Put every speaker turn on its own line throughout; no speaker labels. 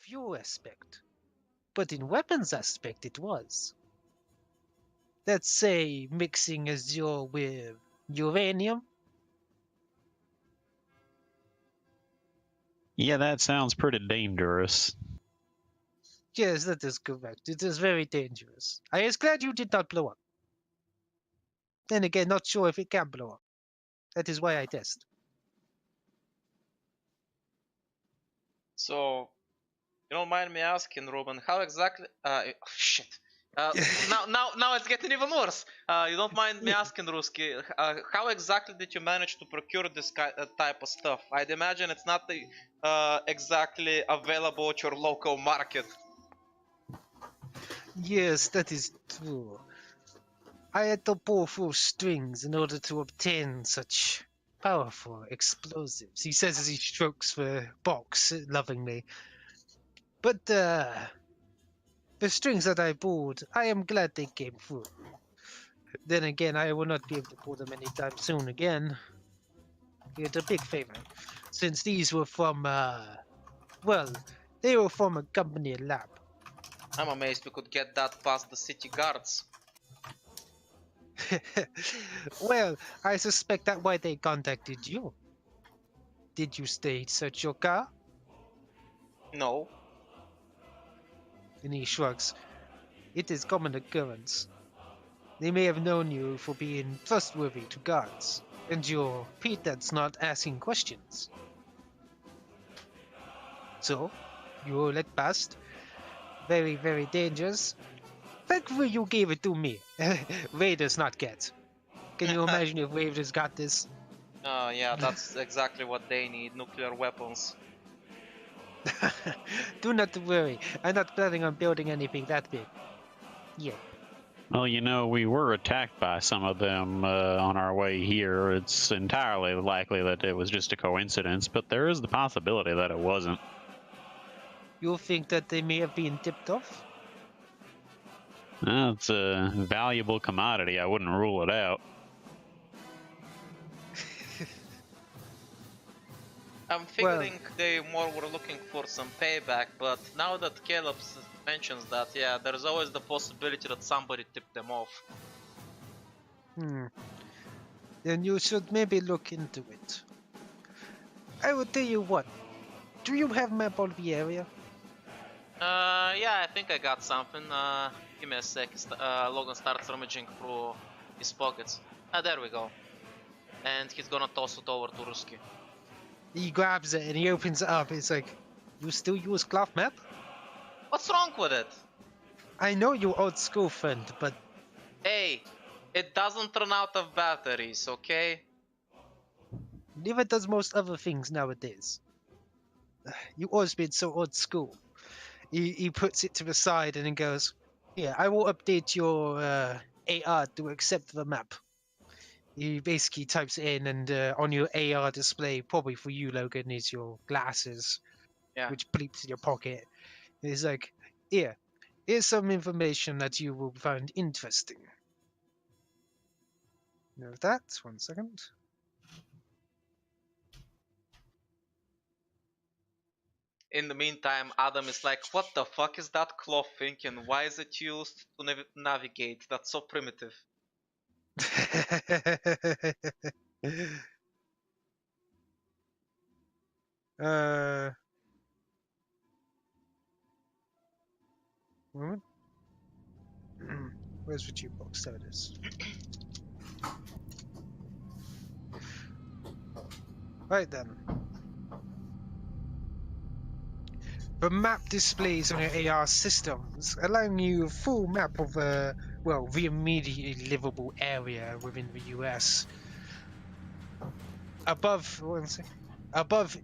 fuel aspect, but in weapons aspect it was. Let's say mixing azure with uranium.
Yeah, that sounds pretty dangerous.
Yes, that is correct. It is very dangerous. I is glad you did not blow up. Then again, not sure if it can blow up. That is why I test.
So, you don't mind me asking, Ruben, how exactly? Shit. Now it's getting even worse. You don't mind me asking, Ruski, how exactly did you manage to procure this type of stuff? I'd imagine it's not exactly available at your local market.
Yes, that is true. I had to pull full strings in order to obtain such powerful explosives. He says as he strokes the box lovingly. But the strings that I pulled, I am glad they came through. Then again, I will not be able to pull them anytime soon again. It's a big favor, since these were from, well, they were from a company lab.
I'm amazed we could get that past the city guards.
Well, I suspect that's why they contacted you. Did you stay search your car?
No.
And he shrugs. It is common occurrence. They may have known you for being trustworthy to guards, and your pretense not asking questions. So, you were let past. Very, very dangerous. Thankfully you gave it to me. Ray does not get. Can you imagine if Ray just got this?
Yeah, that's exactly what they need, nuclear weapons.
Do not worry. I'm not planning on building anything that big. Yeah.
Well, you know, we were attacked by some of them on our way here. It's entirely likely that it was just a coincidence, but there is the possibility that it wasn't.
You think that they may have been tipped off?
It's a valuable commodity. I wouldn't rule it out.
I'm figuring they more were looking for some payback, but now that Caleb mentions that, yeah, there's always the possibility that somebody tipped them off.
Then you should maybe look into it. I will tell you what. Do you have map of the area?
Yeah, I think I got something. Give me a sec. Logan starts rummaging through his pockets. There we go. And he's gonna toss it over to Ruski.
He grabs it and he opens it up. It's like, you still use cloth map?
What's wrong with it?
I know you old school friend, but
Hey, it doesn't run out of batteries, okay?
neither does most other things nowadays. You always been so old school. He puts it to the side and then goes, yeah, I will update your AR to accept the map. He basically types it in, and on your AR display, probably for you, Logan, is your glasses, which bleeps in your pocket. It's like, here, here's some information that you will find interesting. You know that? 1 second.
In the meantime, Adam is like, what the fuck is that cloth thing and why is it used to navigate? That's so primitive.
Moment. Where's the jukebox? There it is. Right then. The map displays on your AR systems, allowing you a full map of the immediately livable area within the US. Above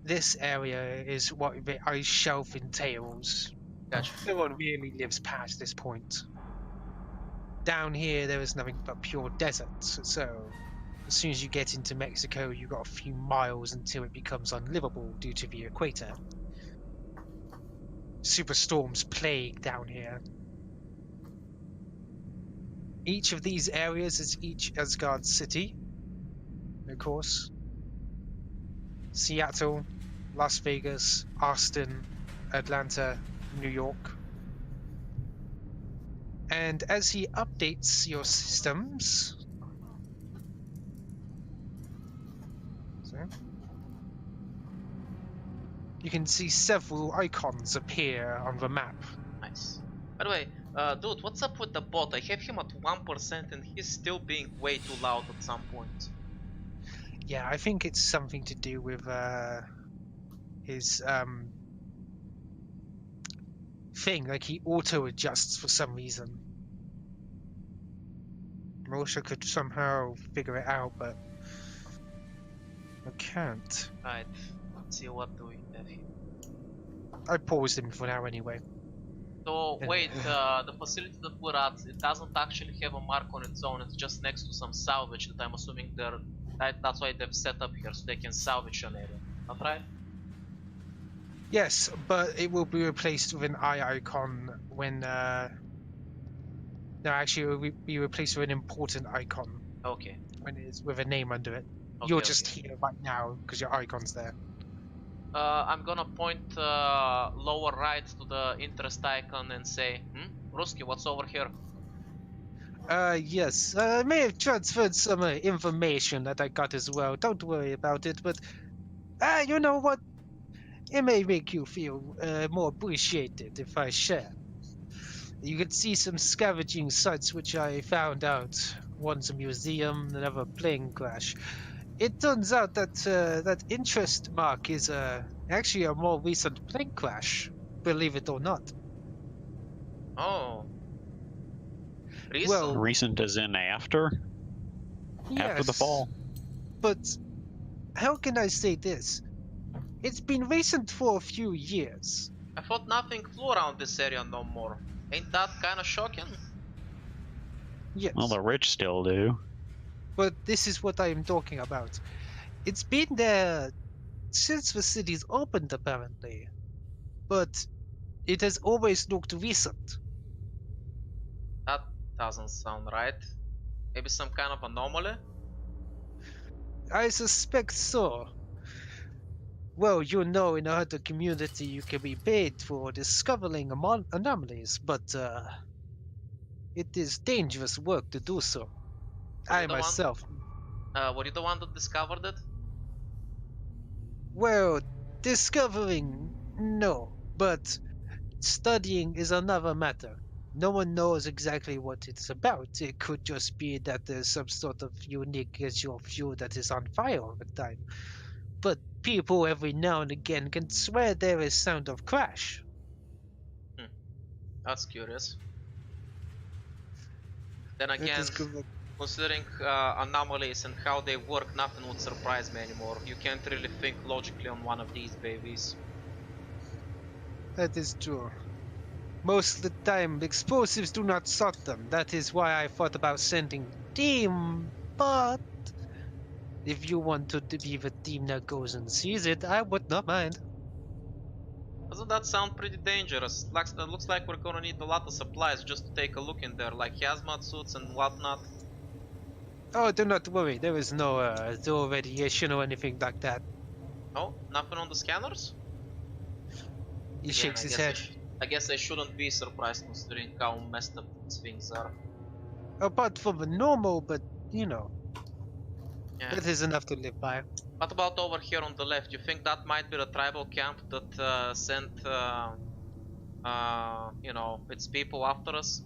this area is what the ice shelf entails.
Gotcha.
No one really lives past this point. Down here, there is nothing but pure desert, so as soon as you get into Mexico, you've got a few miles until it becomes unlivable due to the equator. Superstorms plague down here. Each of these areas is each Asgard city, of course. Seattle, Las Vegas, Austin, Atlanta, New York. And as he updates your systems, you can see several icons appear on the map.
Nice. By the way, dude, what's up with the bot? I have him at 1% and he's still being way too loud at some point.
Yeah, I think it's something to do with his thing. Like he auto adjusts for some reason. I wish I could somehow figure it out, but I can't.
Right. Let's see what do we have here.
I paused him for now anyway.
So wait, the facility that we're at, it doesn't actually have a mark on its own. It's just next to some salvage that I'm assuming that's why they've set up here so they can salvage an area. Not right?
Yes, but it will be replaced with an eye icon when. No, actually, it will be replaced with an important icon
Okay.
when it's with a name under it.
Okay,
You're just here right now because your icon's there.
I'm gonna point lower right to the interest icon and say, Ruski, what's over here?
Yes, I may have transferred some information that I got as well. Don't worry about it, but you know what? It may make you feel more appreciated if I share. You can see some scavenging sites which I found out. One's a museum, another a plane crash. It turns out that that interest mark is actually a more recent plane crash, believe it or not.
Oh. Recent?
Well,
Recent as in after? After the
yes,
fall?
But how can I say this? It's been recent for a few years.
I thought nothing flew around this area no more. Ain't that kinda shocking?
Yes.
Well, the rich still do.
But this is what I am talking about. It's been there since the city's opened, apparently. But it has always looked recent.
That doesn't sound right. Maybe some kind of anomaly?
I suspect so. Well, you know, in our community you can be paid for discovering anomalies, but it is dangerous work to do so. I myself...
Were you the one that discovered it?
Well, discovering, no, but studying is another matter. No one knows exactly what it's about. It could just be that there's some sort of unique visual fuel that is on fire all the time. But people every now and again can swear there is sound of crash.
That's curious. Then again, considering anomalies and how they work, nothing would surprise me anymore. You can't really think logically on one of these babies.
That is true. Most of the time, explosives do not sort them. That is why I thought about sending team, but if you want to be the team that goes and sees it, I would not mind.
Doesn't that sound pretty dangerous? Looks like we're gonna need a lot of supplies just to take a look in there, like hazmat suits and whatnot.
Oh, do not worry. There is no radiation or anything like that.
No? Nothing on the scanners?
He shakes his head.
I guess I shouldn't be surprised considering how messed up these things are.
Apart from the normal, but you know,
Yeah.
that is enough to live by.
What about over here on the left? You think that might be the tribal camp that sent, you know, its people after us?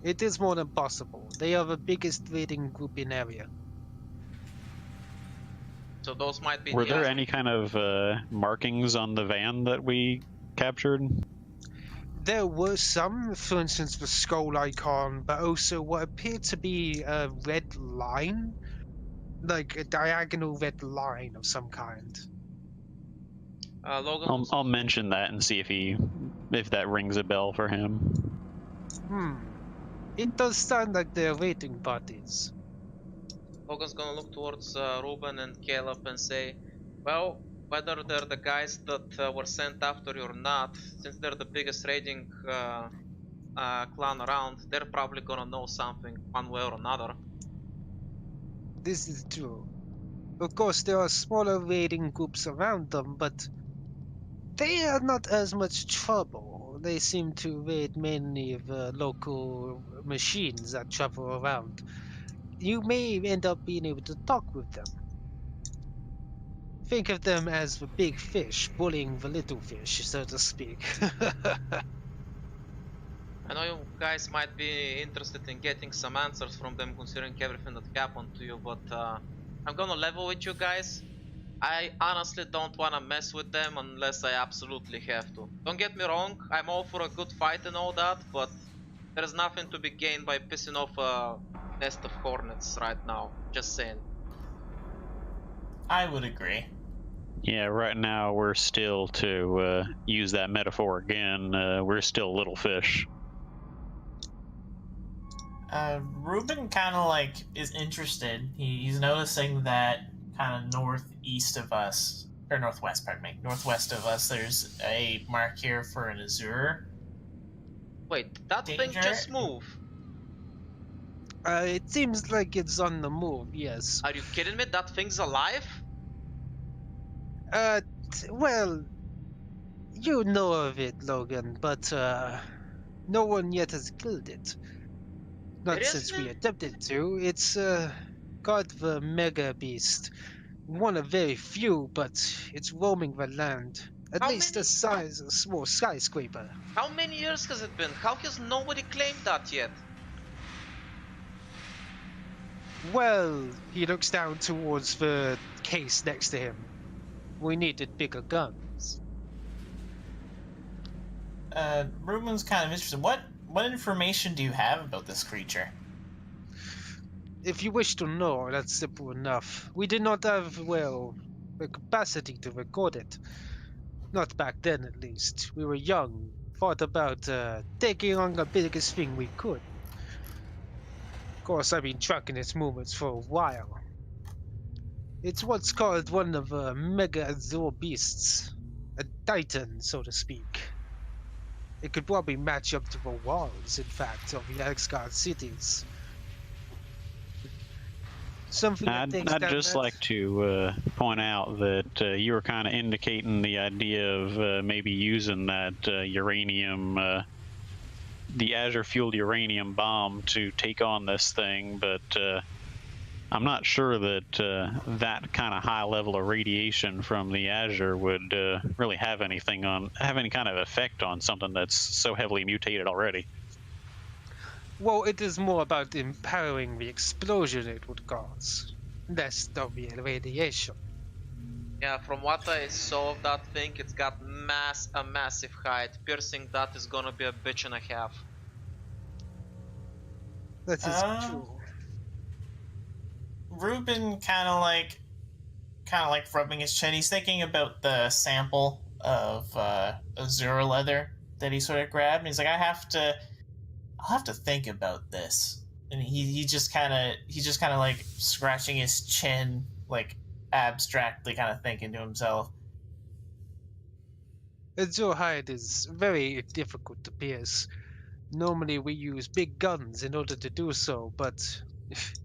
It is more than possible. They are the biggest raiding group in area.
So those might be.
Were there any kind of markings on the van that we captured?
There were some, for instance, the skull icon, but also what appeared to be a red line, like a diagonal red line of some kind.
Logan.
I'll mention that and see if that rings a bell for him.
It does sound like they're raiding parties.
Logan's gonna look towards Ruben and Caleb and say, well, whether they're the guys that were sent after you or not, since they're the biggest raiding clan around, they're probably gonna know something one way or another.
This is true. Of course, there are smaller raiding groups around them, but They are not as much trouble. They seem to raid mainly of local machines that travel around. You may end up being able to talk with them. Think of them as the big fish bullying the little fish, so to speak.
I know you guys might be interested in getting some answers from them considering everything that happened to you, but I'm gonna level with you guys. I honestly don't wanna mess with them unless I absolutely have to. Don't get me wrong, I'm all for a good fight and all that, but there's nothing to be gained by pissing off a nest of hornets right now. Just saying.
I would agree.
Yeah, right now we're still, to use that metaphor again, we're still little fish.
Ruben kind of like is interested. He's noticing that kind of northeast of us, or northwest, pardon me, northwest of us, there's a mark here for an azure.
Wait, did that thing
Danger?
just move?
It seems like it's on the move, yes.
Are you kidding me? That thing's alive?
Well, you know of it, Logan, but no one yet has killed it. Not since we
Seriously?
attempted to. It's got the mega beast. One of very few, but it's roaming the land. At
How
least
many-
the size of a small skyscraper.
How many years has it been? How has nobody claimed that yet?
Well, he looks down towards the case next to him. We needed bigger guns.
Ruben's kind of interested. What information do you have about this creature?
If you wish to know, that's simple enough. We did not have, well, the capacity to record it. Not back then, at least. We were young, thought about taking on the biggest thing we could. Of course, I've been tracking its movements for a while. It's what's called one of the mega azure beasts. A titan, so to speak. It could probably match up to the walls, in fact, of the Asgard cities. Something that takes
I'd
down
just
that-
like to point out that you were kind of indicating the idea of maybe using that uranium, the Azure-fueled uranium bomb to take on this thing, but I'm not sure that that kind of high level of radiation from the Azure would really have any kind of effect on something that's so heavily mutated already.
Well, it is more about empowering the explosion it would cause, less of the radiation.
Yeah, from what I saw of that thing, it's got a massive height. Piercing that is gonna be a bitch and a half.
That is true.
Ruben kind of like rubbing his chin. He's thinking about the sample of azure leather that he sort of grabbed, and he's like, I'll have to think about this. And he just kind of like scratching his chin, like abstractly kind of thinking to himself.
Azure hide is very difficult to pierce. Normally we use big guns in order to do so, but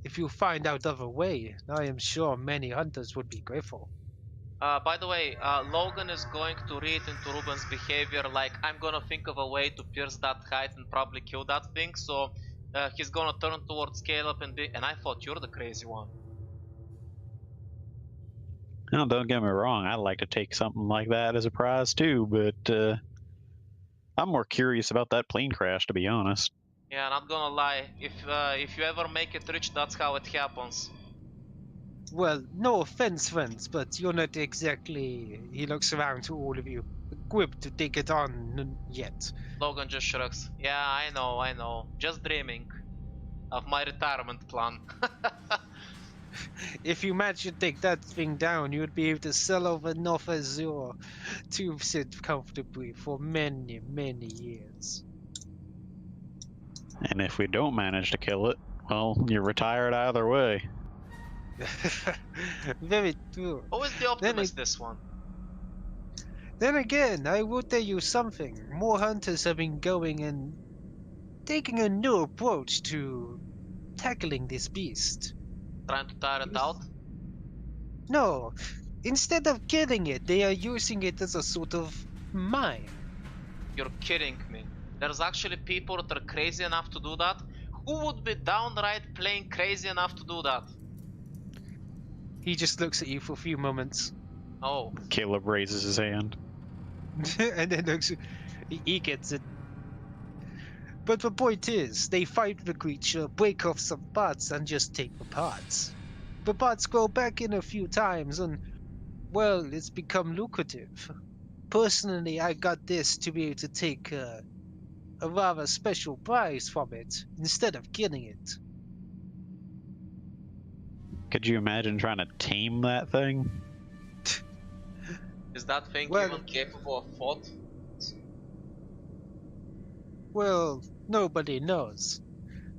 if you find out of a way, I am sure many hunters would be grateful.
By the way, Logan is going to read into Ruben's behavior like, I'm gonna think of a way to pierce that height and probably kill that thing, so he's gonna turn towards Caleb and I thought you're the crazy one.
Now, don't get me wrong, I'd like to take something like that as a prize too, but I'm more curious about that plane crash, to be honest.
Yeah, not gonna lie, if you ever make it rich, that's how it happens.
Well, no offense, friends, but you're not exactly, he looks around to all of you, equipped to take it on yet.
Logan just shrugs. Yeah, I know. Just dreaming of my retirement plan.
If you manage to take that thing down, you would be able to sell over North Azure to sit comfortably for many, many years.
And if we don't manage to kill it, well, you're retired either way.
Very true.
Always the optimist, this one.
Then again, I will tell you something. More hunters have been going and taking a new approach to tackling this beast.
Trying to tire it out?
No, instead of killing it, they are using it as a sort of Mine?
You're kidding me. There's actually people that are crazy enough to do that? Who would be downright plain crazy enough to do that?
He just looks at you for a few moments.
Oh.
Caleb raises his hand.
And then looks. He gets it. But the point is, they fight the creature, break off some parts, and just take the parts. The parts go back in a few times, and, well, it's become lucrative. Personally, I got this to be able to take a rather special prize from it, instead of killing it.
Could you imagine trying to tame that thing?
Is that thing
Well-
even capable of thought?
Well, nobody knows.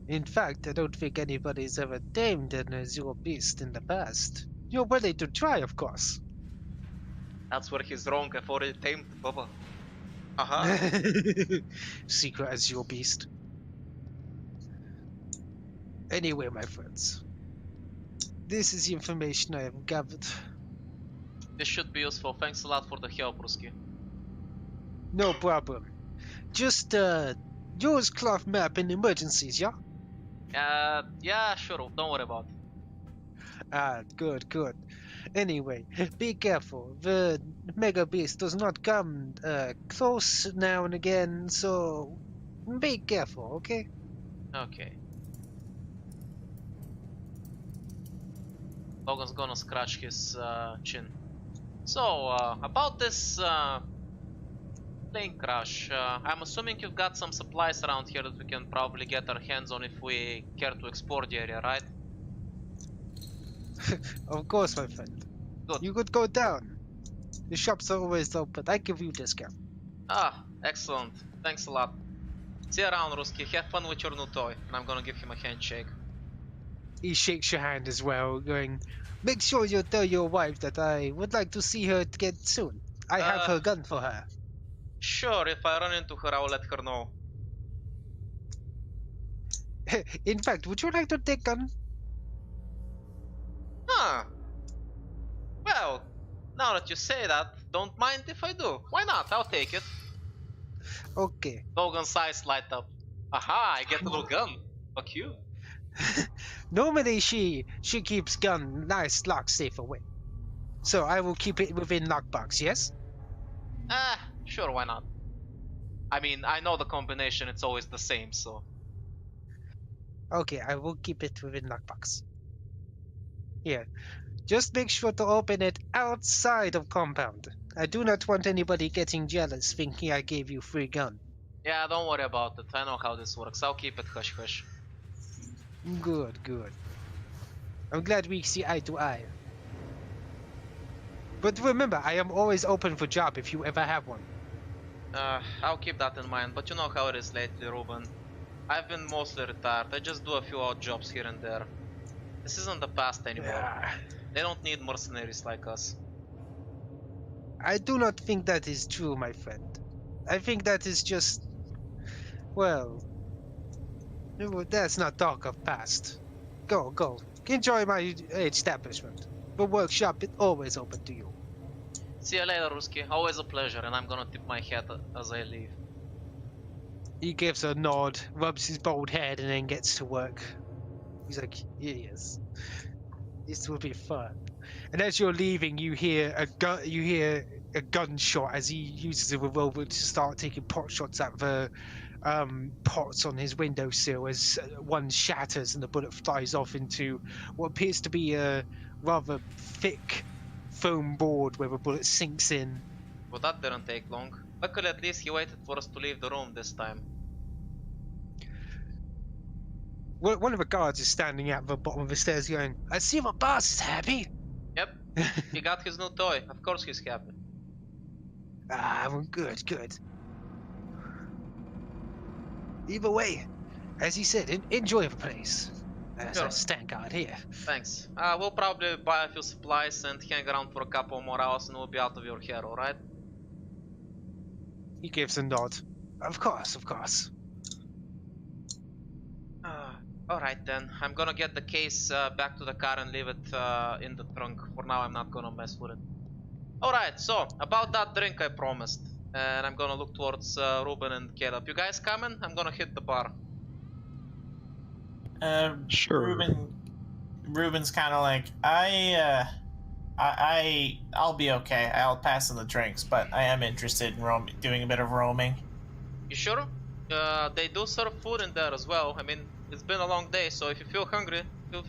In fact, I don't think anybody's ever tamed an Azure beast in the past. You're willing to try, of course.
That's where he's wrong. I've already tamed Bubba. Aha.
Secret Azure beast. Anyway, my friends, this is the information I have gathered.
This should be useful. Thanks a lot for the help, Ruski.
No problem. Just use cloth map in emergencies, yeah?
Yeah, sure. Don't worry about it.
Ah, good, good. Anyway, be careful. The Mega Beast does not come close now and again, so be careful, okay?
Okay. Logan's gonna scratch his chin. So, about this plane crash, I'm assuming you've got some supplies around here that we can probably get our hands on if we care to explore the area, right?
Of course, my friend.
Good.
You could go down. The shops are always open. I give you a discount.
Ah, excellent. Thanks a lot. See you around, Ruski. Have fun with your new toy. And I'm gonna give him a handshake.
He shakes your hand as well, going, make sure you tell your wife that I would like to see her again soon. I have her gun for her.
Sure, if I run into her, I will let her know.
In fact, would you like to take gun?
Huh. Well, now that you say that, don't mind if I do. Why not? I'll take it.
Okay.
Logan's eyes light up. Aha, I get a little gun. Fuck you.
Normally she keeps gun nice lock safe away. So I will keep it within lockbox, yes?
Sure, why not? I mean, I know the combination, it's always the same, so...
Okay, I will keep it within lockbox. Here. Just make sure to open it outside of compound. I do not want anybody getting jealous thinking I gave you free gun.
Yeah, don't worry about it. I know how this works. I'll keep it hush-hush.
Good, good. I'm glad we see eye to eye. But remember, I am always open for job if you ever have one.
I'll keep that in mind, but you know how it is lately, Ruben. I've been mostly retired. I just do a few odd jobs here and there. This isn't the past anymore.
Yeah.
They don't need mercenaries like us.
I do not think that is true, my friend. I think that is just... Well... Let's not talk of past. Go, go. Enjoy my establishment. The workshop is always open to you.
See you later, Ruski. Always a pleasure, and I'm gonna tip my hat as I leave.
He gives a nod, rubs his bald head, and then gets to work. He's like, yes. This will be fun. And as you're leaving, you hear a gunshot as he uses a revolver to start taking pot shots at the pots on his windowsill as one shatters and the bullet flies off into what appears to be a rather thick foam board where the bullet sinks in.
Well, that didn't take long. Luckily, at least he waited for us to leave the room this time.
One of the guards is standing at the bottom of the stairs going, I see my boss is happy.
Yep, he got his new toy. Of course he's happy.
Ah, well, good, good. Either way, as he said, enjoy the place. There's
Sure.
a stand guard here.
Thanks. We'll probably buy a few supplies and hang around for a couple more hours and we'll be out of your hair, alright?
He gives a nod. Of course, of course.
Alright then, I'm gonna get the case back to the car and leave it in the trunk. For now, I'm not gonna mess with it. Alright, so, about that drink I promised. And I'm gonna look towards Ruben and Caleb. You guys coming? I'm gonna hit the bar.
Sure.
Ruben's kind of like, I'll be okay. I'll pass on the drinks, but I am interested in doing a bit of roaming.
You sure? They do serve food in there as well. I mean, it's been a long day, so if you feel hungry, feel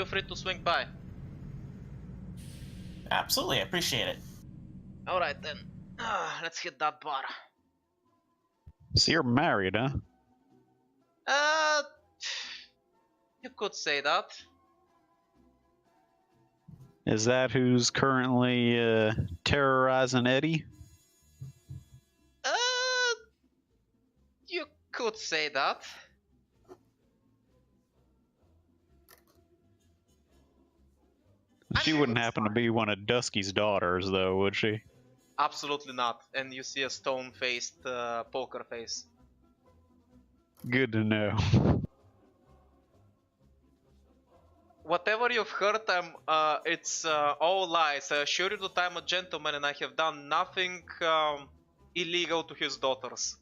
free to swing by.
Absolutely, I appreciate it.
All right then. Let's hit that bar.
So you're married, huh?
You could say that.
Is that who's currently terrorizing Eddie?
You could say that.
She wouldn't happen to be one of Dusky's daughters, though, would she?
Absolutely not. And you see a stone-faced poker face.
Good to know.
Whatever you've heard, it's all lies. I assure you that I'm a gentleman and I have done nothing illegal to his daughters.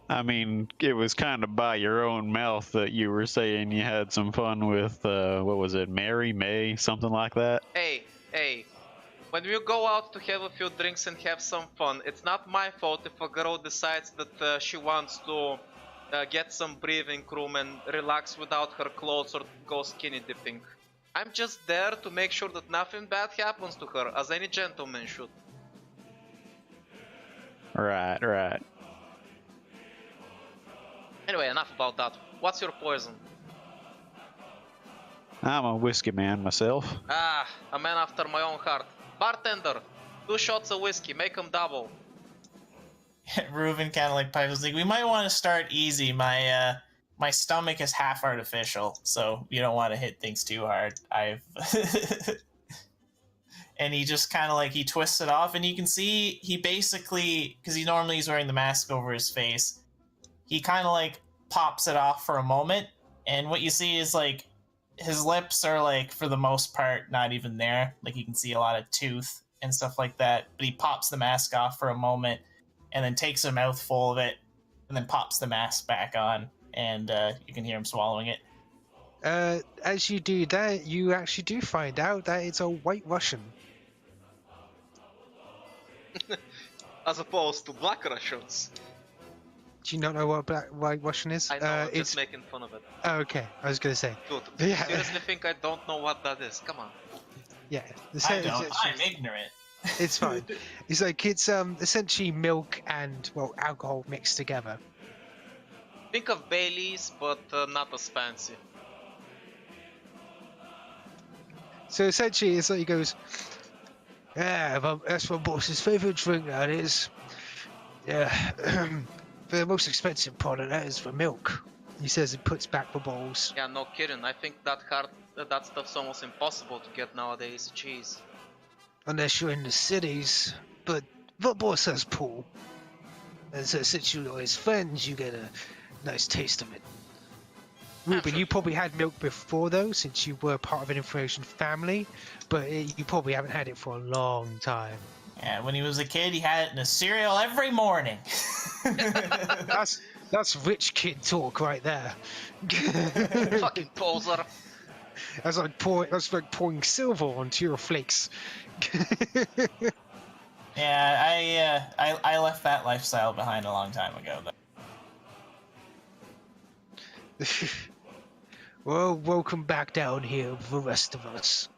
I mean, it was kind of by your own mouth that you were saying you had some fun with, what was it, May, something like that?
Hey, when we go out to have a few drinks and have some fun, it's not my fault if a girl decides that she wants to get some breathing room and relax without her clothes or go skinny dipping. I'm just there to make sure that nothing bad happens to her, as any gentleman should.
Right.
Anyway, enough about that. What's your poison?
I'm a whiskey man myself.
Ah, a man after my own heart. Bartender, 2 shots of whiskey, make them double.
Reuben kind of like pipes like, we might want to start easy. My stomach is half artificial, so you don't want to hit things too hard. And he just kind of like, he twists it off, and you can see he basically, because he normally is wearing the mask over his face, he kind of like pops it off for a moment, and what you see is like his lips are like, for the most part, not even there. Like you can see a lot of tooth and stuff like that, but he pops the mask off for a moment and then takes a mouthful of it and then pops the mask back on, and you can hear him swallowing it.
As you do that, you actually do find out that it's a White Russian.
As opposed to Black Russians.
Do you not know what a White Russian is?
I know, I'm just making fun of it.
Oh, okay, I was gonna say.
Dude,
Yeah.
you seriously think I don't know what that is? Come on.
Yeah.
I don't. I'm ignorant.
It's fine. It's like, it's essentially milk and, well, alcohol mixed together.
Think of Baileys, but not as fancy.
So essentially, it's like he goes, yeah, well, that's my boss's favourite drink, that is. Yeah, the most expensive part of that is for milk. He says he puts back the bowls.
Yeah, no kidding. I think that stuff's almost impossible to get nowadays. Jeez.
Unless you're in the cities, but the boss has pull. And so since you're his friends, you get a nice taste of it. Ruben, you probably had milk before though, since you were part of an information family, but you probably haven't had it for a long time.
Yeah, when he was a kid, he had it in a cereal every morning.
That's rich kid talk right there.
Fucking poser.
That's like pouring silver onto your flakes.
Yeah, I left that lifestyle behind a long time ago, though.
Well, welcome back down here with the rest of us.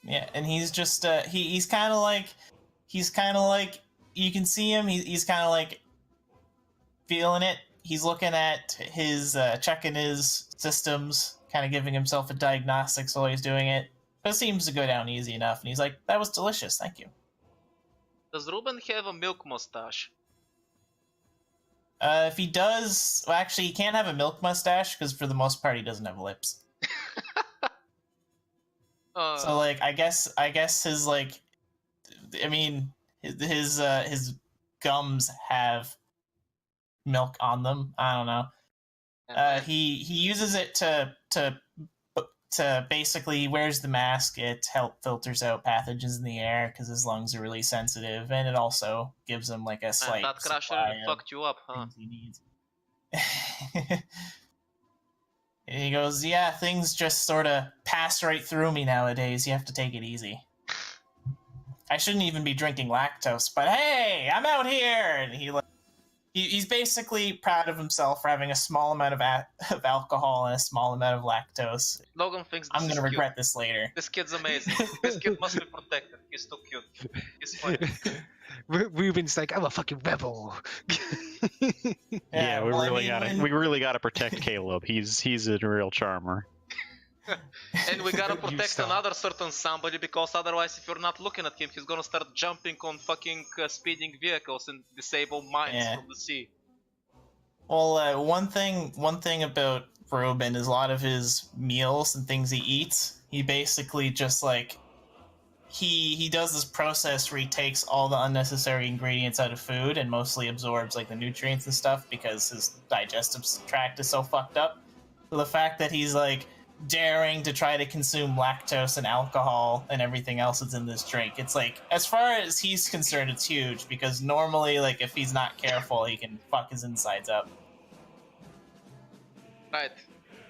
Yeah, and he's just he's kind of like you can see him. He's kind of like feeling it. He's looking at his checking his systems, kind of giving himself a diagnostics while he's doing it. But it seems to go down easy enough, and he's like, "That was delicious, thank you."
Does Ruben have a milk mustache?
If he does, well, actually, he can't have a milk mustache because for the most part, he doesn't have lips. So, like, I guess his like, I mean, his gums have milk on them. I don't know. He uses it to to basically he wears the mask. It filters out pathogens in the air because his lungs are really sensitive, and it also gives him like a slight
And that crasher
supply of
fucked you up, huh?
things he needs. And he goes, yeah, things just sort of pass right through me nowadays. You have to take it easy. I shouldn't even be drinking lactose, but hey, I'm out here! And he's basically proud of himself for having a small amount of alcohol and a small amount of lactose.
Logan thinks this
I'm going to
is
regret
cute.
this later.
This kid's amazing. This kid must be protected. He's too cute. He's funny.
Ruben's like, I'm a fucking rebel.
Yeah, we
well, I
really
mean,
gotta
when-
we really gotta protect Caleb. He's a real charmer.
And we gotta
You
protect
stop.
another certain somebody, because otherwise, if you're not looking at him, he's gonna start jumping on fucking speeding vehicles and disable mines
Yeah.
from the sea.
Well, one thing about Ruben is a lot of his meals and things he eats, he basically just like he does this process where he takes all the unnecessary ingredients out of food and mostly absorbs like the nutrients and stuff because his digestive tract is so fucked up. So the fact that he's like daring to try to consume lactose and alcohol and everything else that's in this drink, it's like, as far as he's concerned, it's huge, because normally, like, if he's not careful, he can fuck his insides up.
Right.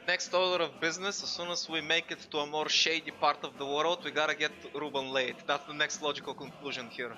Next order of business, as soon as we make it to a more shady part of the world, we gotta get Ruben laid. That's the next logical conclusion here.